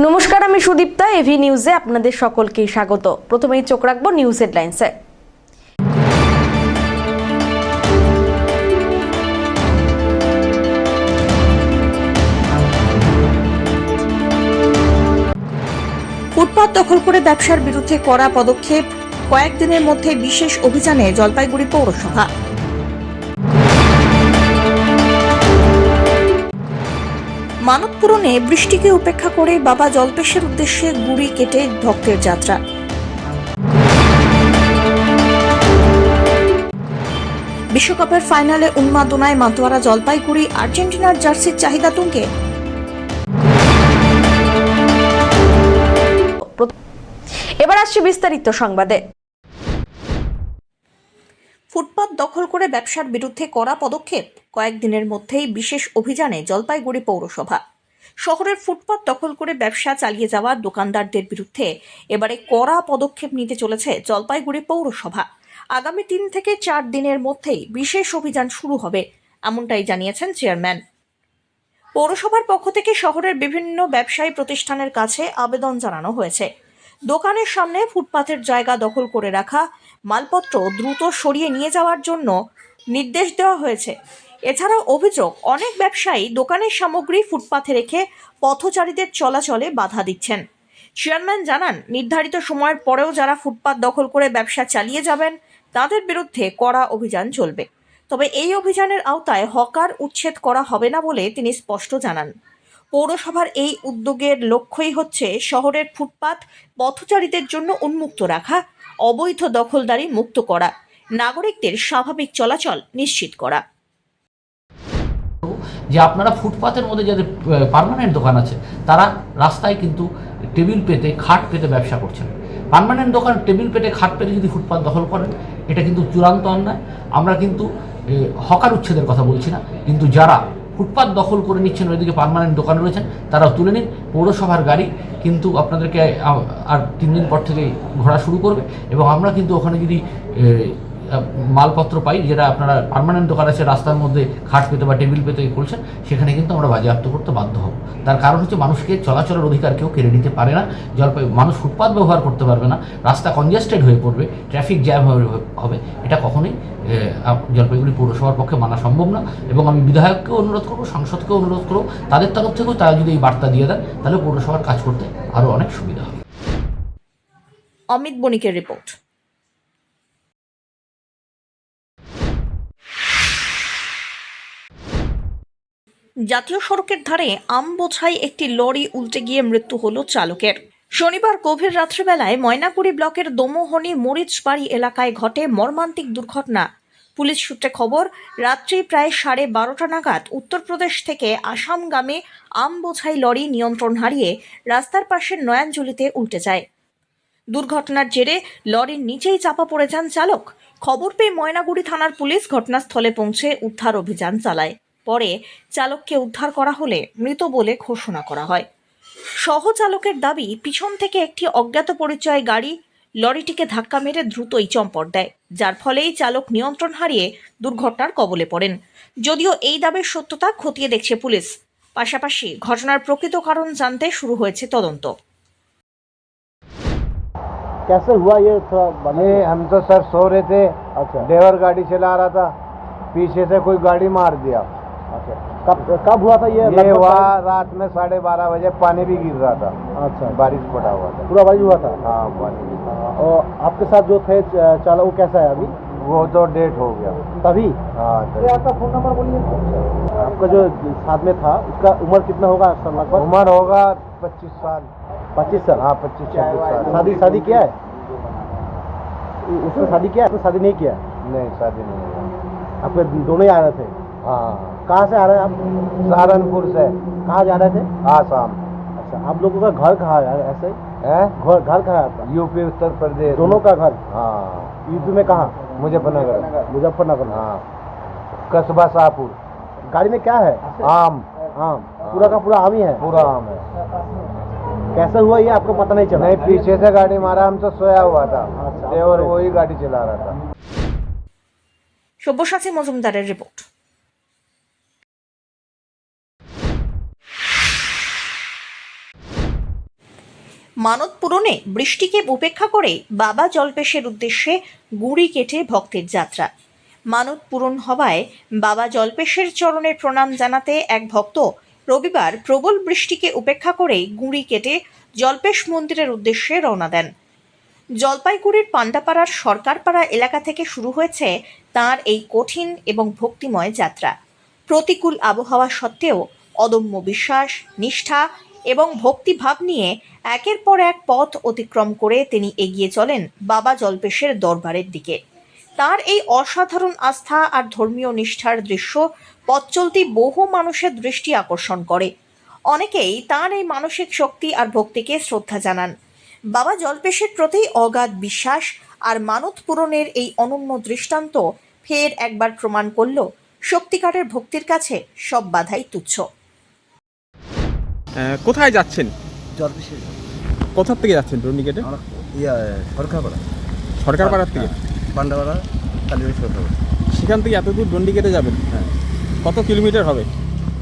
নমস্কার, আমি সুদীপ্তা। এভি নিউজে আপনাদের সকলকে স্বাগত। প্রথমেই চোখ রাখবো নিউজ হেডলাইন্সে। ফুটপাত দখল করে ব্যবসার বিরুদ্ধে কড়া পদক্ষেপ, কয়েকদিনের মধ্যে বিশেষ অভিযানে জলপাইগুড়ি পৌরসভা। মানত পূরণে বৃষ্টিকে উপেক্ষা করে বাবা জল্পেশের উদ্দেশ্যে গুড়ি কেটে ভক্তের যাত্রা। বিশ্বকাপের ফাইনালে উন্মাদনায় মাতোয়ারা জলপাইগুড়ি, আর্জেন্টিনার জার্সির চাহিদা তুঙ্গে। এবার আসছে বিস্তারিত সংবাদে। ফুটপাত দখল করে ব্যবসার বিরুদ্ধে কড়া পদক্ষেপ, কয়েকদিনের মধ্যেই বিশেষ অভিযানে জলপাইগুড়ি পৌরসভা। শহরের ফুটপাত দখল করে ব্যবসা চালিয়ে যাওয়া দোকানদারদের বিরুদ্ধে এবারে কড়া পদক্ষেপ নিতে চলেছে জলপাইগুড়ি পৌরসভা। আগামী 3 থেকে 4 দিনের মধ্যেই বিশেষ অভিযান শুরু হবে, এমনটাই জানিয়েছেন চেয়ারম্যান। পৌরসভার পক্ষ থেকে শহরের বিভিন্ন ব্যবসায়ী প্রতিষ্ঠানের কাছে আবেদন জানানো হয়েছে। দোকানের সামনে ফুটপাতের জায়গা দখল করে রাখা, মালপত্র দ্রুত সরিয়ে নিয়ে যাওয়ার জন্য নির্দেশ দেওয়া হয়েছে। এছাড়াও অভিযোগ, অনেক ব্যবসায়ী দোকানের সামগ্রী ফুটপাথে রেখে পথচারীদের চলাচলে বাধা দিচ্ছেন। চেয়ারম্যান জানান, নির্ধারিত সময়ের পরেও যারা ফুটপাত দখল করে ব্যবসা চালিয়ে যাবেন তাদের বিরুদ্ধে কড়া অভিযান চলবে। তবে এই অভিযানের আওতায় হকার উচ্ছেদ করা হবে না বলে তিনি স্পষ্ট জানান। পৌরসভার এই উদ্যোগের লক্ষ্যই হচ্ছে শহরের ফুটপাত পথচারীদের জন্য উন্মুক্ত রাখা, অবৈধ দখলদারি মুক্ত করা, নাগরিকদের স্বাভাবিক চলাচল নিশ্চিত করা। যে আপনারা ফুটপাতের মধ্যে যাদের পার্মানেন্ট দোকান আছে তারা রাস্তায় কিন্তু টেবিল পেতে, খাট পেতে ব্যবসা করছেন। পার্মানেন্ট দোকান টেবিল পেতে, খাট পেতে যদি ফুটপাত দখল করেন, এটা কিন্তু চূড়ান্ত অন্যায়। আমরা কিন্তু হকার উচ্ছেদের কথা বলছি না, কিন্তু যারা ফুটপাত দখল করে নিচ্ছেন, ওইদিকে পার্মানেন্ট দোকান রয়েছেন, তারাও তুলে নিন। পৌরসভার গাড়ি কিন্তু আপনাদেরকে আর 3 দিন পর থেকে ঘোরা শুরু করবে, এবং আমরা কিন্তু ওখানে যদি মালপত্র পাই, যেটা আপনারা পার্মানেন্ট দোকান আছে রাস্তার মধ্যে খাট পেতে বা টেবিল পেতে করছেন, সেখানে কিন্তু আমরা বাজেয়াপ্ত করতে বাধ্য হব। তার কারণ হচ্ছে, মানুষকে চলাচলের অধিকার কেউ কেড়ে নিতে পারে না। মানুষ ফুটপাত ব্যবহার করতে পারবে না, রাস্তা কনজেস্টেড হয়ে পড়বে, ট্রাফিক জ্যাম হবে। এটা কখনোই জলপাইগুড়ি পৌরসভার পক্ষে মানা সম্ভব না। এবং আমি বিধায়ককেও অনুরোধ করবো, সাংসদকেও অনুরোধ করবো, তাদের তরফ থেকেও তারা যদি এই বার্তা দিয়ে দেন, তাহলে পৌরসভার কাজ করতে আরও অনেক সুবিধা হবে। অমিত বণিকের রিপোর্ট। জাতীয় সড়কের ধারে আম বোঝাই একটি লরি উল্টে গিয়ে মৃত্যু হল চালকের। শনিবার গভীর রাত্রিবেলায় ময়নাগুড়ি ব্লকের দোমোহনি মরিচবাড়ি এলাকায় ঘটে মর্মান্তিক দুর্ঘটনা। পুলিশ সূত্রে খবর, রাত্রি প্রায় 12:30 নাগাদ উত্তরপ্রদেশ থেকে আসামগামী আম বোঝাই লরি নিয়ন্ত্রণ হারিয়ে রাস্তার পাশের নয়াঞ্জলিতে উল্টে যায়। দুর্ঘটনার জেরে লরির নিচেই চাপা পড়ে যান চালক। খবর পেয়ে ময়নাগুড়ি থানার পুলিশ ঘটনাস্থলে পৌঁছে উদ্ধার অভিযান চালায়। পরে চালককে উদ্ধার করা হলে মৃত বলে ঘোষণা করা হয়। সহ চালকের দাবি, পিছন থেকে একটি অজ্ঞাত পরিচয় গাড়ি লরিটিকে ধাক্কা মেরে দ্রুতই চম্পট দেয়, যার ফলেই চালক নিয়ন্ত্রণ হারিয়ে দুর্ঘটনার কবলে পড়েন। যদিও এই দাবির সত্যতা খতিয়ে দেখছে পুলিশ। পাশাপাশি ঘটনার প্রকৃত কারণ জানতে শুরু হয়েছে তদন্ত। कैसे हुआ ये थोड़ा ये हम तो सर सो रहे थे। अच्छा। ड्राइवर गाड़ी चला रहा था, पीछे से कोई गाड़ी मार दिया। अच्छा, कब हुआ था ये? ये हुआ रात में 12:30 बजे। पानी भी गिर रहा था। अच्छा, बारिश पड़ा हुआ था। पूरा बारिश हुआ था। हाँ, पानी भी था। और आपके साथ जो थे चालक, वो कैसा है अभी? वो तो डेथ हो गया तभी? हाँ। आपका फोन नंबर बोलिए। आपका जो साथ में था, उसका उम्र कितना होगा लगभग? उम्र होगा 25 साल। 25 साल? हाँ, 25-26 साल। शादी किया है? उसने शादी किया है? उसने शादी नहीं किया? नहीं, शादी नहीं हुआ। आपके दोनों ही आ रहे थे? हाँ। कहाँ से आ रहे हैं आप? सहारनपुर से। कहाँ जा रहे थे? आसाम। अच्छा, आप लोगों का घर कहाँ है? ऐसे ही है? घर कहाँ है आपका? यूपी उत्तर प्रदेश। दोनों का घर? हाँ। यूपी में कहाँ? मुजफ्फरनगर। मुजफ्फरनगर। हाँ, कस्बा शाहपुर। गाड़ी में क्या है? आम। आम? पूरा का पूरा आम ही है? पूरा आम है। कैसे हुआ ये आपको पता नहीं चला? नहीं, पीछे से गाड़ी मारा, हम तो सोया हुआ था। अच्छा, और वही गाड़ी चला रहा था। সব্যসাচী মজুমদারের রিপোর্ট। মানত পূরণে বৃষ্টিকে উপেক্ষা করে বাবা জল্পেশের উদ্দেশ্যে গুঁড়ি কেটে ভক্তের যাত্রা। মানত পূরণ হওয়ায় বাবা জল্পেশের চরণে প্রণাম জানাতে এক ভক্ত রবিবার প্রবল বৃষ্টিকে উপেক্ষা করে গুঁড়ি কেটে জল্পেশ মন্দিরের উদ্দেশ্যে রওনা দেন। জলপাইগুড়ির পান্ডাপাড়ার সরকারপাড়া এলাকা থেকে শুরু হয়েছে তার এই কঠিন এবং ভক্তিময় যাত্রা। প্রতিকূল আবহাওয়া সত্ত্বেও অদম্য বিশ্বাস, নিষ্ঠা এবং ভক্তিভাব নিয়ে একের পর এক পথ অতিক্রম করে তিনি এগিয়ে চলেন বাবা জল্পেশের দরবারের দিকে। তার এই অসাধারণ আস্থা আর ধর্মীয় নিষ্ঠার দৃশ্য পথ চলতি বহু মানুষের দৃষ্টি আকর্ষণ করে। অনেকেই তার এই মানসিক শক্তি আর ভক্তিকে শ্রদ্ধা জানান। বাবা জল্পেশের প্রতি অগাধ বিশ্বাস আর মানত পূরণের এই অনন্য দৃষ্টান্ত ফের একবার প্রমাণ করল সত্যিকারের ভক্তির কাছে সব বাধাই তুচ্ছ। কোথায় যাচ্ছেন? জলপেশে কোথা থেকে যাচ্ছেন টুর্নিকেটে? আমরা সরকারপাড়া সরকারপাড়ার থেকে? পান্ডাপাড়া কালীবাড়ি সরকারপাড়া। সেখান থেকে এত দূর ডন্ডিকেটে যাবেন? হ্যাঁ, কত কিলোমিটার হবে?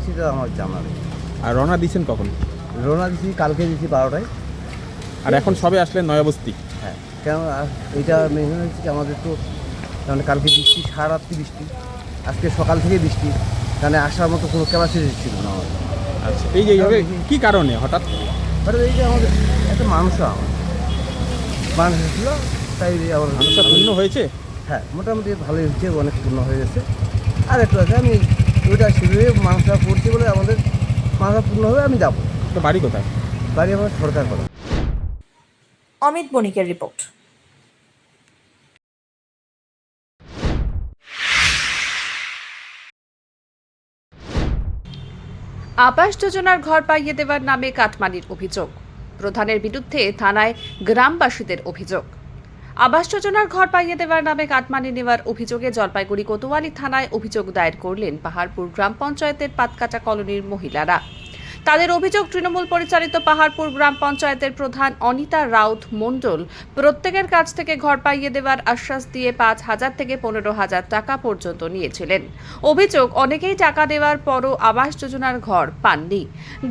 সেটা আমার জানা নেই। আর রওনা দিয়েছেন কখন? রওনা দিয়েছি কালকে, দিয়েছি 12টায়। আর এখন সবে আসলেন নয়াবস্তি? হ্যাঁ, কেন এইটা মেন হচ্ছে কি আমাদের তো মানে কালকে বৃষ্টি, সারা রাত্রি বৃষ্টি, আজকে সকাল থেকে বৃষ্টি, মানে আসার মতো কোনো ক্যাপাসিটি ছিল না আমাদের। আচ্ছা, এই যে এইভাবে কী কারণে হঠাৎ? এই যে আমাদের একটা মানুষ ছিল, তাই আমার মানুষটা পূর্ণ হয়েছে? হ্যাঁ, মোটামুটি ভালোই হচ্ছে, অনেক পূর্ণ হয়ে গেছে। আর একটু আছে, আমি ওইটা শিবিরে মানুষরা পড়ছে বলে আমাদের মানুষরা পূর্ণ হবে, আমি যাবো। তো বাড়ি কোথায়? বাড়ি আমার সরকারপাড়া। অমিত বণিকের রিপোর্ট। আবাস যোজনার ঘর পাইয়ে দেওয়ার নামে কাটমানির অভিযোগ। প্রধানের বিরুদ্ধে থানায় গ্রামবাসীদের অভিযোগ। আবাস যোজনার ঘর পাইয়ে দেওয়ার নামে কাটমানি নেওয়ার অভিযোগে জলপাইগুড়ি কোতোয়ালি থানায় অভিযোগ দায়ের করলেন পাহাড়পুর গ্রাম পঞ্চায়েতের পাতকাটা কলোনির মহিলারা। তাদের অভিযোগ, তৃণমূল পরিচালিত পাহাড়পুর গ্রাম পঞ্চায়েতের প্রধান অনিতা রাউত মণ্ডল প্রত্যেকের কাছ থেকে ঘর পাইয়ে দেওয়ার আশ্বাস দিয়ে 5,000 থেকে 15,000 টাকা পর্যন্ত নিয়েছিলেন। অভিযোগ, অনেকেই টাকা দেওয়ার পরও আবাস যোজনার ঘর পাননি।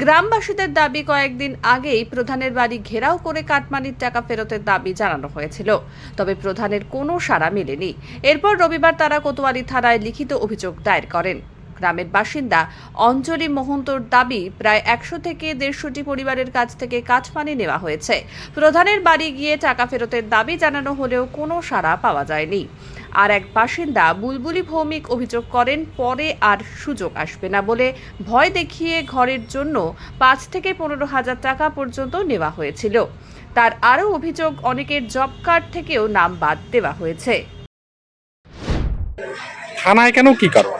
গ্রামবাসীদের দাবি, কয়েকদিন আগেই প্রধানের বাড়ি ঘেরাও করে কাটমানির টাকা ফেরতের দাবি জানানো হয়েছিল, তবে প্রধানের কোনো সাড়া মেলেনি। এরপর রবিবার তারা কোতোয়ালি থানায় লিখিত অভিযোগ দায়ের করেন। গ্রামের বাসিন্দা অঞ্জলি মোহন্তর দাবি, প্রায় 100 থেকে 150টি পরিবারের কাছ থেকে কাটমানি নেওয়া হয়েছে। প্রধানের বাড়ি গিয়ে টাকা ফেরতের দাবি জানানো হলেও কোনো সাড়া পাওয়া যায়নি। আর এক বাসিন্দা বুলবুলি ভৌমিক অভিযোগ করেন, পরে আর সুযোগ আসবে না বলে ভয় দেখিয়ে ঘরের জন্য 5 থেকে 15,000 টাকা পর্যন্ত নেওয়া হয়েছিল। তার আরও অভিযোগ, অনেকের জব কার্ড থেকেও নাম বাদ দেওয়া হয়েছে। থানায় কেন, কি কারণ?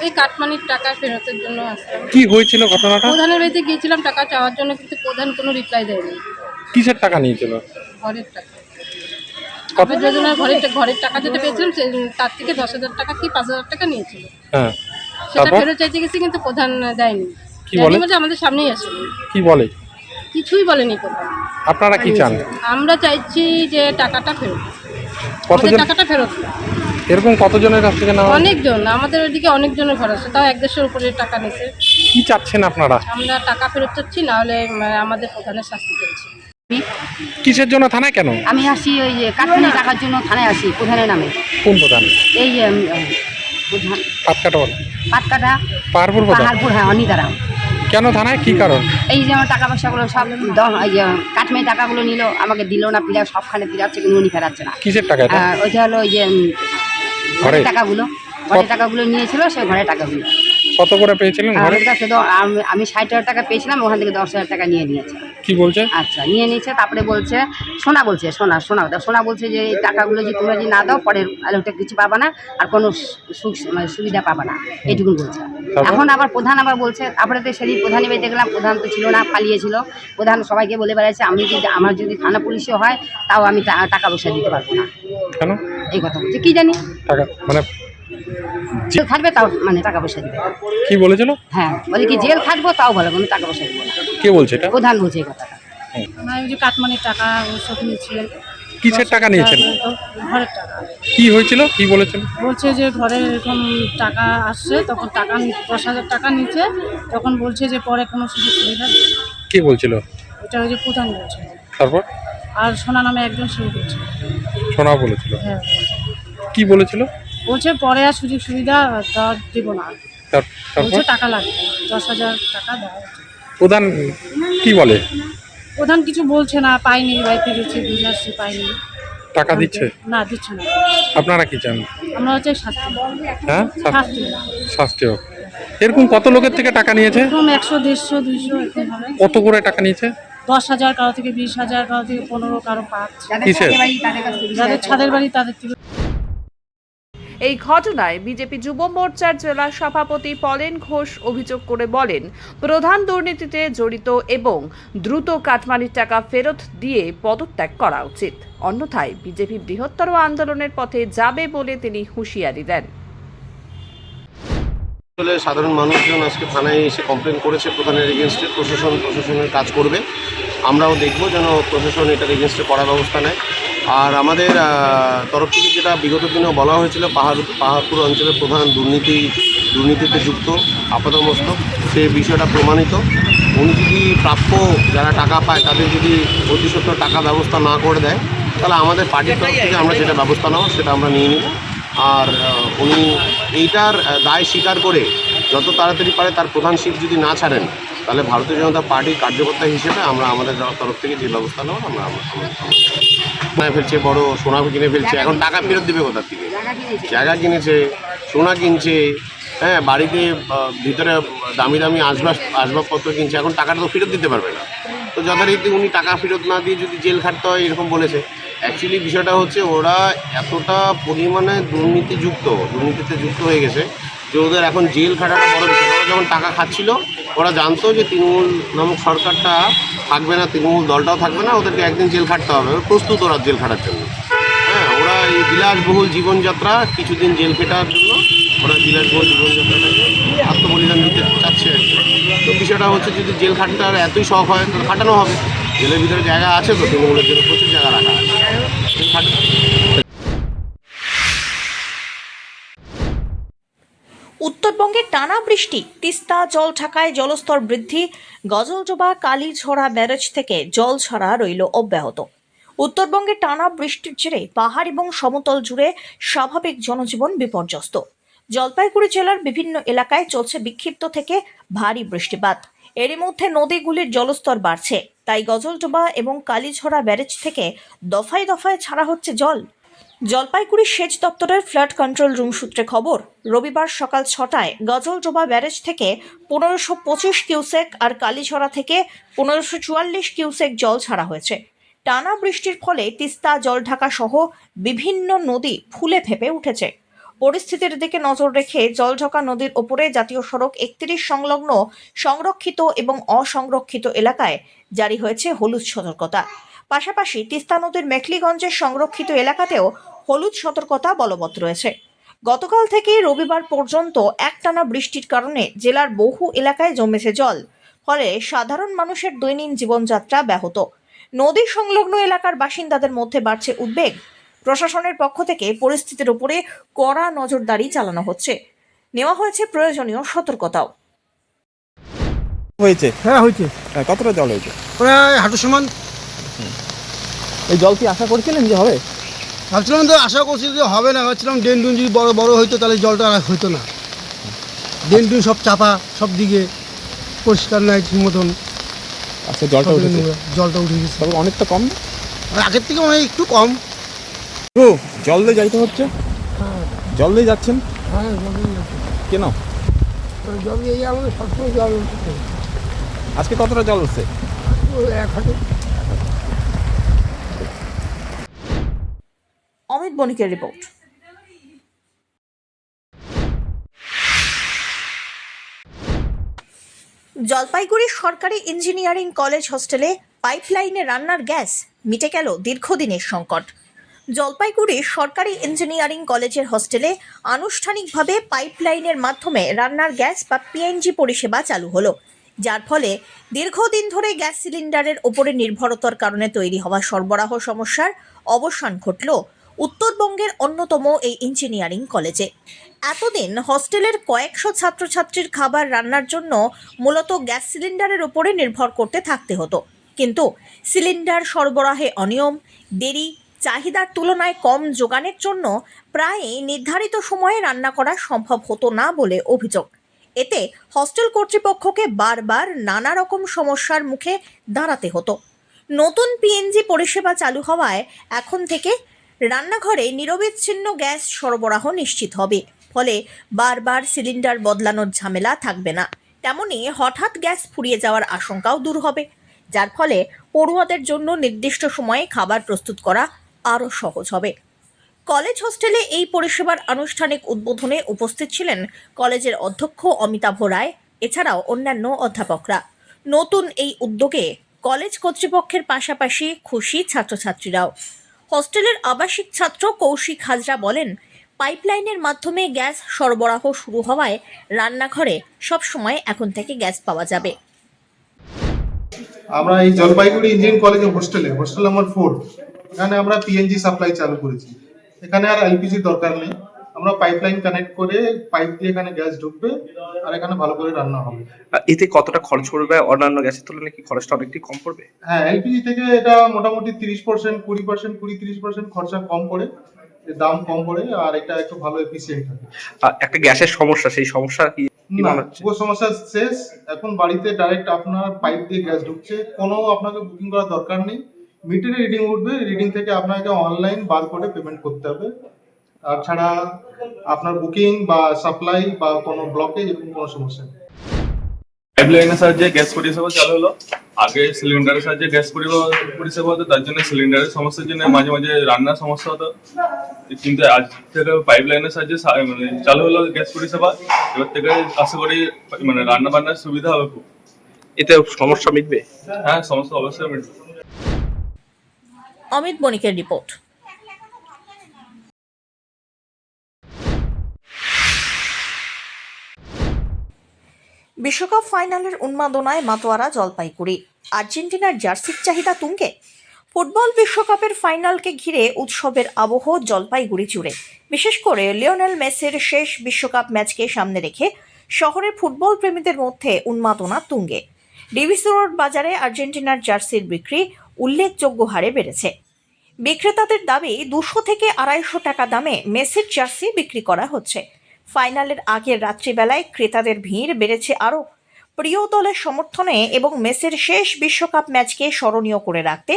এই কাটমানির টাকা ফেরতের জন্য আসলাম। কি হয়েছিল ঘটনাটা? প্রধানের বাড়িতে গিয়েছিলাম টাকা চাওয়ার জন্য, কিন্তু প্রধান কোনো রিপ্লাই দেয়নি। কিসের টাকা নিয়েছিল? ঘরের টাকা, আবাস যোজনার ঘরের টাকা যেটা পেয়েছিলাম তার থেকে 10,000 টাকা কি 5,000 টাকা নিয়েছিল। হ্যাঁ, সেটা ফেরত চাইতে গেছি, কিন্তু প্রধান দেয়নি। কি বলে? বলছে আমাদের সামনেই আসেনি। কি বলে? কিছুই বলেনি প্রধান। আপনারা কি চান? আমরা চাইছি যে টাকাটা ফেরত, কতজন? আমাদের টাকাটা ফেরত। এরকম কতজনের কাছ থেকে নেওয়া? অনেকজন, আমাদের ওইদিকে অনেকজনের ঘর আছে, তাও 150-এর উপরে টাকা নিয়েছে। কি চাচ্ছেন আপনারা? আমরা টাকা ফেরত চাচ্ছি, নাহলে আমাদের প্রধানের শাস্তি চাইছি। কিসের জন্য থানায় কেন? আমি আসি ওই কাটমানি টাকার জন্য থানায় আসি প্রধানের নামে। কোন প্রধান? এই প্রধান পাতকাটা বলে? পাতকাটা পাহাড়পুর প্রধান? পাহাড়পুর, হ্যাঁ, অনিতারাম। কেন থানায়, কি কারণ? এই যে আমার টাকা পয়সাগুলো সব এই যে কাটমানি টাকাগুলো নিল, আমাকে দিল না, ফিরে সবখানে ফিরাচ্ছে, কিন্তু উনি ফেরাচ্ছে না। কিসের টাকা এটা? ওইটা হলো ওই যে ঘরের টাকাগুলো, ঘরের টাকাগুলো নিয়েছিল, সেই ঘরের টাকাগুলো। কত করে পেয়েছিলেন ঘরে? আমার কাছে তো আমি 60,000 টাকা পেয়েছিলাম, ওখান থেকে 10,000 টাকা নিয়ে নিয়েছে। কি বলছে? আচ্ছা, নিয়ে নিয়েছে। তারপরে বলছে, সোনা বলছে যে এই টাকাগুলো যে তোমরা যদি না দাও, পরে আলোটা কিছু পাবা না, আর কোনো সুবিধা পাবা না, এইটুকু বলছে। এখন আবার প্রধান আবার বলছে, তারপরে তো সেদিন প্রধানই বাড়িতে গেলাম, প্রধান তো ছিল না, পালিয়েছিল। প্রধান সবাইকে বলে বেড়াচ্ছে, আমার যদি থানা পুলিশও হয়, তাও আমি টাকা পয়সা দিতে পারবো না। কেন এই কথা বলছে, কি জানি। টাকা মানে জেল থাকবে তাও মানে টাকা পয়সা দিবে। কি বলেছিল? হ্যাঁ, বলে কি জেল থাকবো তাও ভালো, কোনো টাকা পয়সা দেবো না। কে বলছে এটা? প্রধান বলছে এই কথাটা। ওই যে কাটমানির টাকা সব নিয়েছিলেন। কিসের টাকা নিয়েছেন? ঘরের টাকা। কি হয়েছিল, কি বলেছেন? বলছে যে ঘরে এরকম টাকা আসছে, তখন টাকা 10,000 টাকা নিচ্ছে, তখন বলছে যে পরে কোনো সুযোগ সুবিধা। কে বলছিল? এটা ওই যে প্রধান বলছে। তারপর আর সোনা নামে একজন শুরু করছে। সোনা বলেছিল, হ্যাঁ, কি বলেছিল? বলছে পরে আর সুযোগ সুবিধা দিব না, তারপর বলছে টাকা লাগবে, 10,000 টাকা দেওয়া হচ্ছে। প্রধান কি বলে? প্রধান কিছু বলছে না, পাইনি, বাড়িতে গেছি, বুঝে আসছি, পাইনি। টাকা দিচ্ছে না, দিচ্ছে না। আপনারা কি চান? আমরা হচ্ছে শাস্তি, হ্যাঁ, শাস্তি। শাস্তি হোক। এরকম কত লোকের থেকে টাকা নিয়েছে? এরকম 100, 150, 200 এরকম হবে। কত করে টাকা নিয়েছে? 10,000, কারো থেকে 20,000, কারো থেকে 15, কারো 5। কিসের? যাদের ছাদের বাড়ি তাদের থেকে। এই ঘটনায় বিজেপি যুব মোর্চার জেলা সভাপতি পলেন ঘোষ অভিযোগ করে বলেন, প্রধান দুর্নীতিতে জড়িত এবং দ্রুত কাটমানির টাকা ফেরত দিয়ে পদত্যাগ করা উচিত, অন্যথায় বিজেপি বৃহত্তর আন্দোলনের পথে যাবে বলে তিনি হুঁশিয়ারি দেন। আসলে সাধারণ মানুষজন আজকে থানায় এসে কমপ্লেন করেছে প্রধানের এগেনস্টে। প্রশাসনের কাজ করবে, আমরাও দেখব যেন প্রশাসন এটার এগেনস্টে কড়া ব্যবস্থা নেয়। আর আমাদের তরফ থেকে যেটা বিগত দিনেও বলা হয়েছিল, পাহাড়পুর অঞ্চলের প্রধান দুর্নীতিতে যুক্ত আপাতমস্তক, সেই বিষয়টা প্রমাণিত। উনি যদি প্রাপ্য যারা টাকা পায় তাদের যদি অতি সত্ত্বর টাকা ব্যবস্থা না করে দেয়, তাহলে আমাদের পার্টির তরফ থেকে আমরা যেটা ব্যবস্থা নেব সেটা আমরা নিয়ে নিব। আর উনি এইটার দায় স্বীকার করে যত তাড়াতাড়ি পারে তার প্রধানশিপ যদি না ছাড়েন, তাহলে ভারতীয় জনতা পার্টির কার্যকর্তা হিসেবে আমরা আমাদের তরফ থেকে যে ব্যবস্থা নেব আমরা ফেলছে, বড় সোনা কিনে ফেলছে, এখন টাকা ফেরত দেবে কোথার থেকে? জায়গা কিনেছে, সোনা কিনছে, হ্যাঁ, বাড়িতে ভিতরে দামি দামি আসবাবপত্র কিনছে, এখন টাকাটা তো ফেরত দিতে পারবে না। তো যথারীতি উনি টাকা ফেরত না দিয়ে যদি জেল খাটতে হয় এরকম বলেছে। অ্যাকচুয়ালি বিষয়টা হচ্ছে ওরা এতটা পরিমাণে দুর্নীতিতে যুক্ত হয়ে গেছে যে ওদের এখন জেল খাটাটা বড় বিষয়। ওরা যখন টাকা খাচ্ছিল ওরা জানতো যে তৃণমূল নামক সরকারটা থাকবে না, তৃণমূল দলটাও থাকবে না, ওদেরকে একদিন জেল খাটতে হবে, প্রস্তুত ওরা জেল খাটার জন্য। হ্যাঁ, ওরা এই বিলাসবহুল জীবনযাত্রা কিছুদিন জেল খেটার জন্য ওরা বিলাসবহুল জীবনযাত্রাটাকে আত্মবলিদান দিতে চাচ্ছে আর কি। তো বিষয়টা হচ্ছে যদি জেল খাটতে আর এতই শখ হয় তাহলে খাটানো হবে। জেলের ভিতরে জায়গা আছে, তো তৃণমূলের জন্য প্রচুর জায়গা রাখা আছে, জেল খাটতে। উত্তরবঙ্গে টানা বৃষ্টি, তিস্তা জলঢাকায় জলস্তর বৃদ্ধি, গজলজোবা কালীঝড়া ব্যারেজ থেকে জল ছাড়া রইল অব্যাহত। উত্তরবঙ্গে টানা বৃষ্টির জেরে পাহাড় এবং সমতল জুড়ে স্বাভাবিক জনজীবন বিপর্যস্ত। জলপাইগুড়ি জেলার বিভিন্ন এলাকায় চলছে বিক্ষিপ্ত থেকে ভারী বৃষ্টিপাত। এরই মধ্যে নদীগুলির জলস্তর বাড়ছে, তাই গজলডোবা এবং কালীঝড়া ব্যারেজ থেকে দফায় দফায় ছাড়া হচ্ছে জল। জলপাইগুড়ি সেচ দপ্তরের ফ্লাড কন্ট্রোল রুম সূত্রে খবর, রবিবার সকাল 6টায় গজলডোবা ব্যারেজ থেকে 1525 কিউসেক আর কালীঝড়া থেকে 1544 কিউসেক জল ছাড়া হয়েছে। টানা বৃষ্টির ফলে তিস্তা জলঢাকা সহ বিভিন্ন নদী ফুলে ফেঁপে উঠেছে। পরিস্থিতির দিকে নজর রেখে জলঢাকা নদীর ওপরে জাতীয় সড়ক 31 সংলগ্ন সংরক্ষিত এবং অসংরক্ষিত এলাকায় জারি হয়েছে হলুদ সতর্কতা। পাশাপাশি তিস্তা নদীর মেখলিগঞ্জের সংরক্ষিত এলাকাতেও হলুদ সতর্কতা বলবৎ রয়েছে। গতকাল থেকে রবিবার পর্যন্ত একটানা বৃষ্টির কারণে জেলার বহু এলাকায় জমেছে জল, ফলে সাধারণ মানুষের দৈনন্দিন জীবনযাত্রা ব্যাহত। নদী সংলগ্ন এলাকার বাসিন্দাদের মধ্যে বাড়ছে উদ্বেগ। প্রশাসনের পক্ষ থেকে পরিস্থিতির উপরে কড়া নজরদারি চালানো হচ্ছে, নেওয়া হয়েছে প্রয়োজনীয় সতর্কতাও। হয়েছে? হ্যাঁ, হয়েছে। কতটা জল হয়েছে? প্রায় হাঁটু সমান। এই জল কি আশা করছিলেন যে হবে? ভাবছিলাম তো, আশা করছি যে হবে না, ভাবছিলাম ড্রেন ডুন যদি বড় বড় হইতো তাহলে জলটা আর হইতো না। ড্রেন ডুন সব চাপা, সব দিকে পরিষ্কার নাই ঠিক মতন। আচ্ছা, জলটা উঠে গেছে, তবে অনেকটা কম, আগের থেকে অনেক একটু কম। ও জল দিয়ে যাইতে হচ্ছে? জল দিয়ে যাচ্ছেন? হ্যাঁ, জল দিয়ে যাচ্ছে। কেন? জল দিয়ে আমাদের সবসময় জল উঠছে। আজকে কতটা জল উঠছে? 1 হাঁটু। অমিত বণিকের রিপোর্ট। জলপাইগুড়ি সরকারি ইঞ্জিনিয়ারিং কলেজ হোস্টেলে পাইপলাইনে রান্নার গ্যাস, মিটে গেল দীর্ঘদিনের সংকট। জলপাইগুড়ি সরকারি ইঞ্জিনিয়ারিং কলেজের হোস্টেলে আনুষ্ঠানিকভাবে পাইপলাইনের মাধ্যমে রান্নার গ্যাস বা পিএনজি পরিষেবা চালু হলো, যার ফলে দীর্ঘদিন ধরে গ্যাস সিলিন্ডারের ওপরে নির্ভরতার কারণে তৈরি হওয়া সরবরাহ সমস্যার অবসান ঘটল উত্তরবঙ্গের অন্যতম এই ইঞ্জিনিয়ারিং কলেজে। এতদিন হস্টেলের কয়েকশো ছাত্রছাত্রীর খাবার রান্নার জন্য মূলত গ্যাস সিলিন্ডারের উপরে নির্ভর করতে থাকতে হতো। কিন্তু সিলিন্ডার সরবরাহে অনিয়ম, দেরি, চাহিদার তুলনায় কম যোগানের জন্য প্রায় নির্ধারিত সময়ে রান্না করা সম্ভব হতো না বলে অভিযোগ। এতে হস্টেল কর্তৃপক্ষকে বারবার নানা রকম সমস্যার মুখে দাঁড়াতে হতো। নতুন পিএনজি পরিষেবা চালু হওয়ায় এখন থেকে রান্নাঘরে নিরবিচ্ছিন্ন গ্যাস সরবরাহ নিশ্চিত হবে। ফলে বারবার সিলিন্ডার বদলানোর ঝামেলা থাকবে না। তেমনি হঠাৎ গ্যাস ফুরিয়ে যাওয়ার আশঙ্কাও দূর হবে, যার ফলে পড়ুয়াদের জন্য নির্দিষ্ট সময়ে খাবার প্রস্তুত করা আরও সহজ হবে। কলেজ হোস্টেলে এই পরিষেবার আনুষ্ঠানিক উদ্বোধনে উপস্থিত ছিলেন কলেজের অধ্যক্ষ অমিতাভ রায়, এছাড়াও অন্যান্য অধ্যাপকরা। নতুন এই উদ্যোগে কলেজ কর্তৃপক্ষের পাশাপাশি খুশি ছাত্রছাত্রীরাও। হোস্টেলের আবাসিক ছাত্র কৌশিক হাজরা বলেন, পাইপলাইনের মাধ্যমে গ্যাস সরবরাহ শুরু হওয়ায় রান্নাঘরে সব সময় এখন থেকে গ্যাস পাওয়া যাবে। আমরা এই জলপাইগুড়ি ইঞ্জিনিয়ারিং কলেজে হোস্টেল নাম্বার 4, এখানে আমরা পিএনজি সাপ্লাই চালু করেছি। এখানে আর এলপিজি দরকার নেই, আমরা পাইপলাইন কানেক্ট করে পাইপ দিয়ে এখানে গ্যাস ঢুকবে আর এখানে ভালো করে রান্না হবে। এতে কতটা খরচ পড়বে? অন্যান্য গ্যাসের তুলনায় কি খরচটা অনেকটাই কম পড়বে? হ্যাঁ, এলপিজি থেকে এটা মোটামুটি 30%, 20%, খরচা কম পড়ে, দাম কম পড়ে, আর এটা একটু ভালো এফিসিয়েন্ট থাকে। একটা গ্যাসের সমস্যা, সেই সমস্যা কি না, পুরো সমস্যা শেষ। এখন বাড়িতে ডাইরেক্ট আপনার পাইপ দিয়ে গ্যাস ঢুকছে, কোনো আপনাকে বুকিং করার দরকার নেই। মিটারে রিডিং উঠবে, রিডিং থেকে আপনাকে অনলাইন বার করে পেমেন্ট করতে হবে। আর ছাড়া আপনার বুকিং বা সাপ্লাই বা কোনো ব্লকেজ এরকম কোনো সমস্যা নেই। পাইপলাইনের সাহায্যে গ্যাস পরিষেবা চালু হলো। আগে সিলিন্ডারের সাহায্যে গ্যাস পরিষেবা হতো, তার জন্য সিলিন্ডারের সমস্যার জন্য মাঝে মাঝে রান্নার সমস্যা হতো। কিন্তু আজ থেকে পাইপলাইনের সাহায্যে মানে চালু হলো গ্যাস পরিষেবা। এবার থেকে আশা করি মানে রান্না বান্নার সুবিধা হবে খুব। এতে সমস্যা মিটবে? হ্যাঁ, সমস্যা অবশ্যই মিটবে। অমিত বণিকের রিপোর্ট। বিশ্বকাপ ফাইনালের উন্মাদনায় মাতোয়ারা জলপাইগুড়ি। আর্জেন্টিনার জার্সির চাহিদা তুঙ্গে। ফুটবল বিশ্বকাপের ফাইনালকে ঘিরে উৎসবের আবহ জলপাইগুড়ি জুড়ে। বিশেষ করে লিওনেল মেসির শেষ বিশ্বকাপ ম্যাচকে সামনে রেখে শহরের ফুটবল প্রেমীদের মধ্যে উন্মাদনা তুঙ্গে। ডিভিসি রোড বাজারে আর্জেন্টিনার জার্সির বিক্রি উল্লেখযোগ্য হারে বেড়েছে। বিক্রেতাদের দাবি 200 থেকে 250 টাকা দামে মেসির জার্সি বিক্রি করা হচ্ছে। ফাইনালের আগের রাত্রিবেলায় ক্রেতাদের ভিড় বেড়েছে আরও। প্রিয় দলের সমর্থনে এবং মেসির শেষ বিশ্বকাপ ম্যাচকে স্মরণীয় করে রাখতে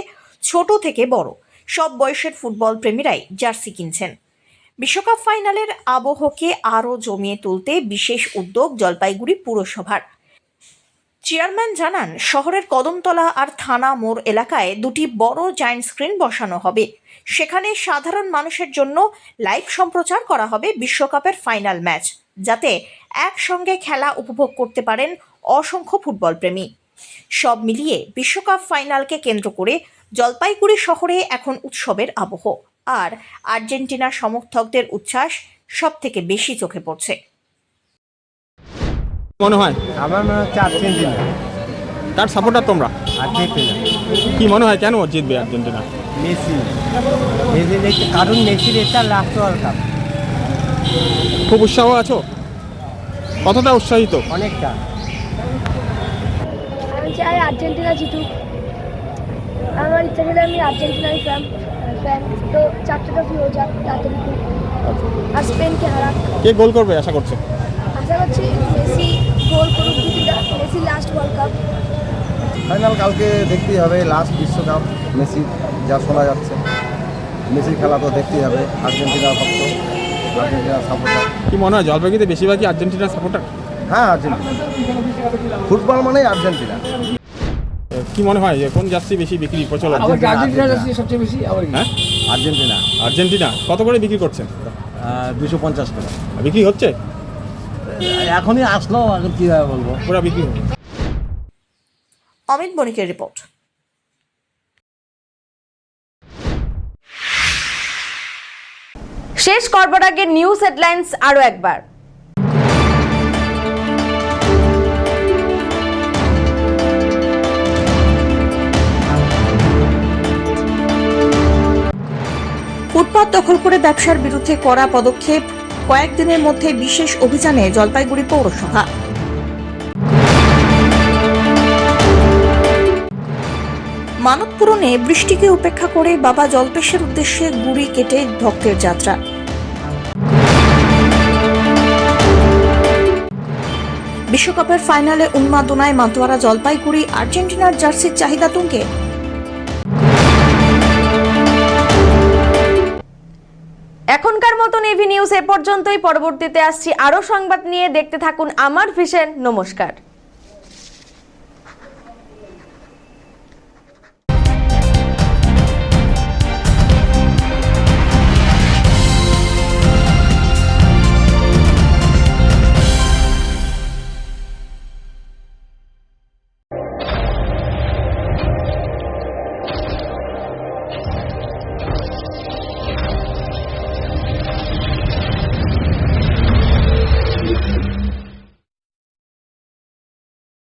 ছোট থেকে বড় সব বয়সের ফুটবল প্রেমীরাই জার্সি কিনছেন। বিশ্বকাপ ফাইনালের আবহকে আরও জমিয়ে তুলতে বিশেষ উদ্যোগ জলপাইগুড়ি পুরসভার। চেয়ারম্যান জানান, শহরের কদমতলা আর থানা মোড় এলাকায় 2টি বড় জায়ান্ট স্ক্রিন বসানো হবে। সেখানে সাধারণ মানুষের জন্য লাইভ সম্প্রচার করা হবে বিশ্বকাপের ফাইনাল ম্যাচ, যাতে একসঙ্গে খেলা উপভোগ করতে পারেন অসংখ্য ফুটবল প্রেমী। সব মিলিয়ে বিশ্বকাপ ফাইনালকে কেন্দ্র করে জলপাইগুড়ি শহরে এখন উৎসবের আবহ, আর আর্জেন্টিনার সমর্থকদের উচ্ছ্বাস সব থেকে বেশি চোখে পড়ছে। মনে হয় আমার মনে হচ্ছে আর্জেন্টিনা। কার সাপোর্টার তোমরা? আর্জেন্টিনা। কি মনে হয় কেন জিতবে আর্জেন্টিনা? মেসি, কারণ মেসির এটা লাস্ট ওয়ার্ল্ড কাপ। খুব উৎসাহ আছো? কতটা উৎসাহিত? অনেকটা। আমি চাই আর্জেন্টিনা জিতুক। আমার ইচ্ছা ছিল আমি আর্জেন্টিনার ফ্যান, তো 4টে ট্রফি হয়ে যাক তাড়াতাড়ি, আর স্পেনকে হারাক। কে গোল করবে আশা করছো? আশা করছি মেসি গোল করুক, Messi last world cup. Final কালকে দেখতেই হবে, লাস্ট বিশ্বকাপ মেসি যা শোনা যাচ্ছে। মেসির খেলা তো দেখতেই হবে। আর্জেন্টিনার ভক্ত, আর্জেন্টিনার সাপোর্টার। কি মনে হয় জলপাইগুড়িতে বেশিরভাগই আর্জেন্টিনার সাপোর্টার? হ্যাঁ, আর্জেন্টিনা। ফুটবল মানেই আর্জেন্টিনা। কি মনে হয় কোন জার্সি বেশি বিক্রি প্রচলন? হ্যাঁ, আর্জেন্টিনা। আর্জেন্টিনা। কত করে বিক্রি করছেন? 250 টাকা বিক্রি হচ্ছে? এখনই আসলো, এখন কীভাবে বলবো, পুরো বিক্রি। অমিত বণিকের রিপোর্ট। শেষ করবার আগে নিউজ হেডলাইন্স আরো একবার। ফুটপাত দখল করে ব্যবসার বিরুদ্ধে কড়া পদক্ষেপ। কয়েকদিনের মধ্যে বিশেষ অভিযানে জলপাইগুড়ি পৌরসভা। মানত পূরণে বৃষ্টিকে উপেক্ষা করে বাবা জল্পেশের উদ্দেশ্যে গুড়ি কেটে ভক্তের যাত্রা। বিশ্বকাপের ফাইনালে উন্মাদনায় মাতোয়ারা জলপাইগুড়ি, আর্জেন্টিনার জার্সির চাহিদা তুঙ্গে। এখনকার মতন এভি নিউজ এ পর্যন্তই। পরবর্তীতে আসছি আরো সংবাদ নিয়ে। দেখতে থাকুন আমার ভিশন। নমস্কার।